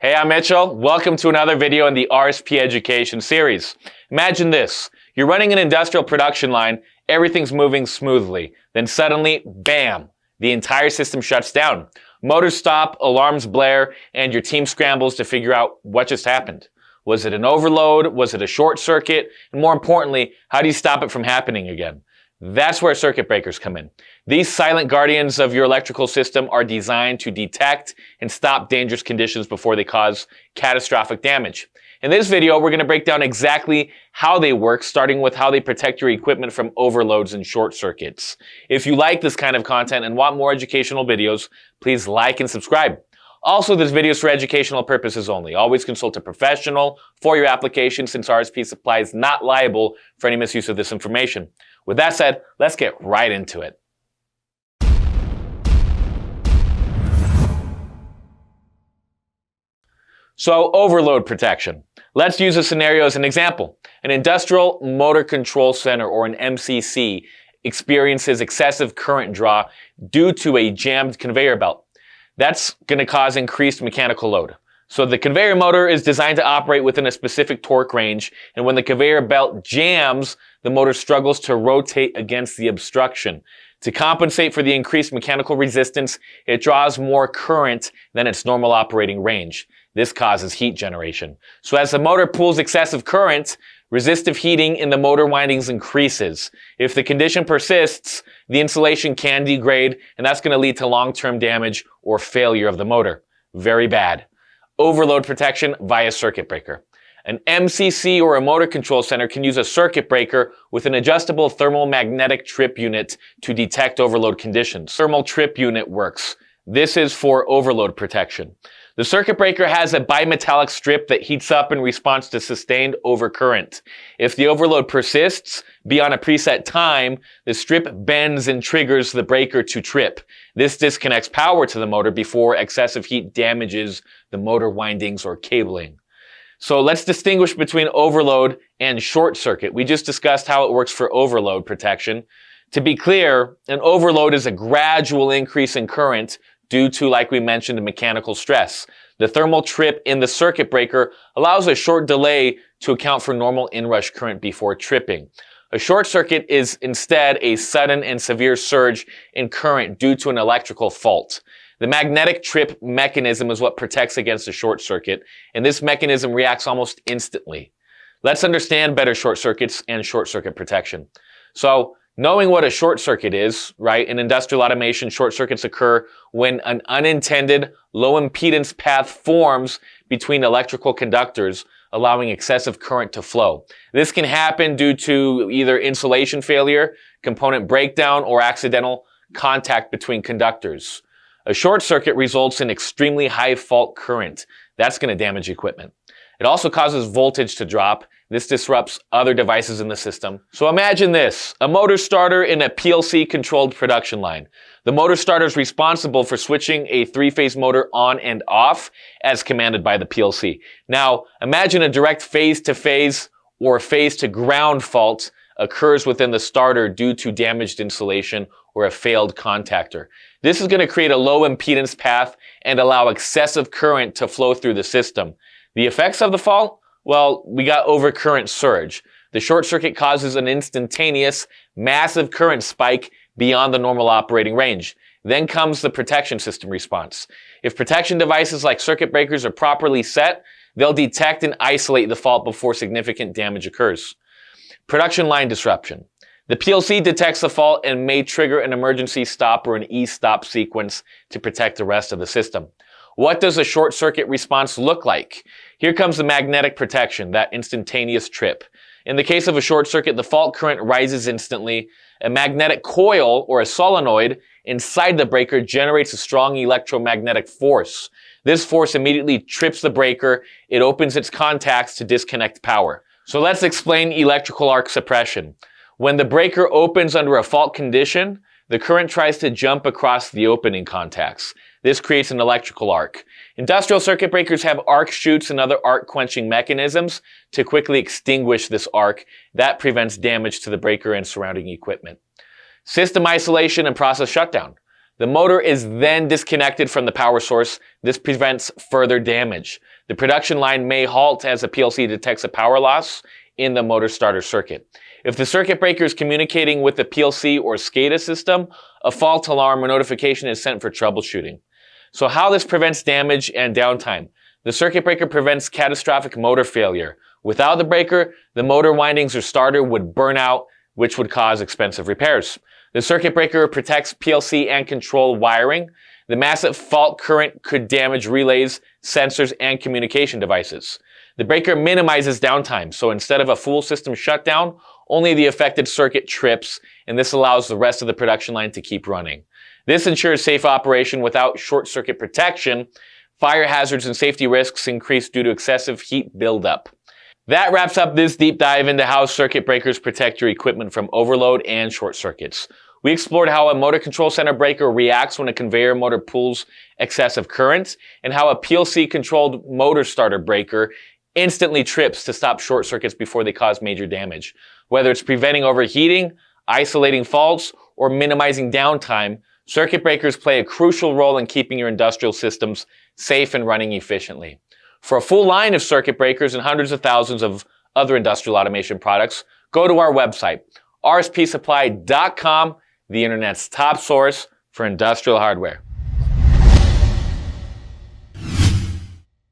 Hey, I'm Mitchell. Welcome to another video in the RSP Education series. Imagine this. You're running an industrial production line, everything's moving smoothly. Then suddenly, bam, the entire system shuts down. Motors stop, alarms blare, and your team scrambles to figure out what just happened. Was it an overload? Was it a short circuit? And more importantly, how do you stop it from happening again? That's where circuit breakers come in. These silent guardians of your electrical system are designed to detect and stop dangerous conditions before they cause catastrophic damage. In this video, we're going to break down exactly how they work, starting with how they protect your equipment from overloads and short circuits. If you like this kind of content and want more educational videos, please like and subscribe. Also, this video is for educational purposes only. Always consult a professional for your application, since RSP Supply is not liable for any misuse of this information. With that said, let's get right into it. So, overload protection. Let's use a scenario as an example. An industrial motor control center, or an MCC, experiences excessive current draw due to a jammed conveyor belt. That's going to cause increased mechanical load. So the conveyor motor is designed to operate within a specific torque range, and when the conveyor belt jams, the motor struggles to rotate against the obstruction. To compensate for the increased mechanical resistance, it draws more current than its normal operating range. This causes heat generation. So as the motor pulls excessive current, resistive heating in the motor windings increases. If the condition persists, the insulation can degrade, and that's going to lead to long-term damage or failure of the motor. Very bad. Overload protection via circuit breaker. An MCC, or a motor control center, can use a circuit breaker with an adjustable thermal magnetic trip unit to detect overload conditions. Thermal trip unit works. This is for overload protection. The circuit breaker has a bimetallic strip that heats up in response to sustained overcurrent. If the overload persists beyond a preset time, the strip bends and triggers the breaker to trip. This disconnects power to the motor before excessive heat damages the motor windings or cabling. So let's distinguish between overload and short circuit. We just discussed how it works for overload protection. To be clear, an overload is a gradual increase in current due to, like we mentioned, mechanical stress. The thermal trip in the circuit breaker allows a short delay to account for normal inrush current before tripping. A short circuit is instead a sudden and severe surge in current due to an electrical fault. The magnetic trip mechanism is what protects against a short circuit, and this mechanism reacts almost instantly. Let's understand better short circuits and short circuit protection. So, knowing what a short circuit is, right? In industrial automation, short circuits occur when an unintended low impedance path forms between electrical conductors, allowing excessive current to flow. This can happen due to either insulation failure, component breakdown, or accidental contact between conductors. A short circuit results in extremely high fault current. That's going to damage equipment. It also causes voltage to drop. This disrupts other devices in the system. So imagine this, a motor starter in a PLC-controlled production line. The motor starter is responsible for switching a three-phase motor on and off as commanded by the PLC. Now, imagine a direct phase-to-phase or phase-to-ground fault occurs within the starter due to damaged insulation or a failed contactor. This is going to create a low impedance path and allow excessive current to flow through the system. The effects of the fault? Well, we got overcurrent surge. The short circuit causes an instantaneous, massive current spike beyond the normal operating range. Then comes the protection system response. If protection devices like circuit breakers are properly set, they'll detect and isolate the fault before significant damage occurs. Production line disruption. The PLC detects the fault and may trigger an emergency stop or an e-stop sequence to protect the rest of the system. What does a short circuit response look like? Here comes the magnetic protection, that instantaneous trip. In the case of a short circuit, the fault current rises instantly. A magnetic coil, or a solenoid, inside the breaker generates a strong electromagnetic force. This force immediately trips the breaker. It opens its contacts to disconnect power. So let's explain electrical arc suppression. When the breaker opens under a fault condition, the current tries to jump across the opening contacts. This creates an electrical arc. Industrial circuit breakers have arc chutes and other arc quenching mechanisms to quickly extinguish this arc. That prevents damage to the breaker and surrounding equipment. System isolation and process shutdown. The motor is then disconnected from the power source. This prevents further damage. The production line may halt as the PLC detects a power loss in the motor starter circuit. If the circuit breaker is communicating with the PLC or SCADA system, a fault alarm or notification is sent for troubleshooting. So how this prevents damage and downtime? The circuit breaker prevents catastrophic motor failure. Without the breaker, the motor windings or starter would burn out, which would cause expensive repairs. The circuit breaker protects PLC and control wiring. The massive fault current could damage relays, sensors, and communication devices. The breaker minimizes downtime, so instead of a full system shutdown, only the affected circuit trips, and this allows the rest of the production line to keep running. This ensures safe operation. Without short circuit protection, fire hazards and safety risks increase due to excessive heat buildup. That wraps up this deep dive into how circuit breakers protect your equipment from overload and short circuits. We explored how a motor control center breaker reacts when a conveyor motor pulls excessive current, and how a PLC-controlled motor starter breaker instantly trips to stop short circuits before they cause major damage. Whether it's preventing overheating, isolating faults, or minimizing downtime, circuit breakers play a crucial role in keeping your industrial systems safe and running efficiently. For a full line of circuit breakers and hundreds of thousands of other industrial automation products, go to our website, rspsupply.com, the internet's top source for industrial hardware.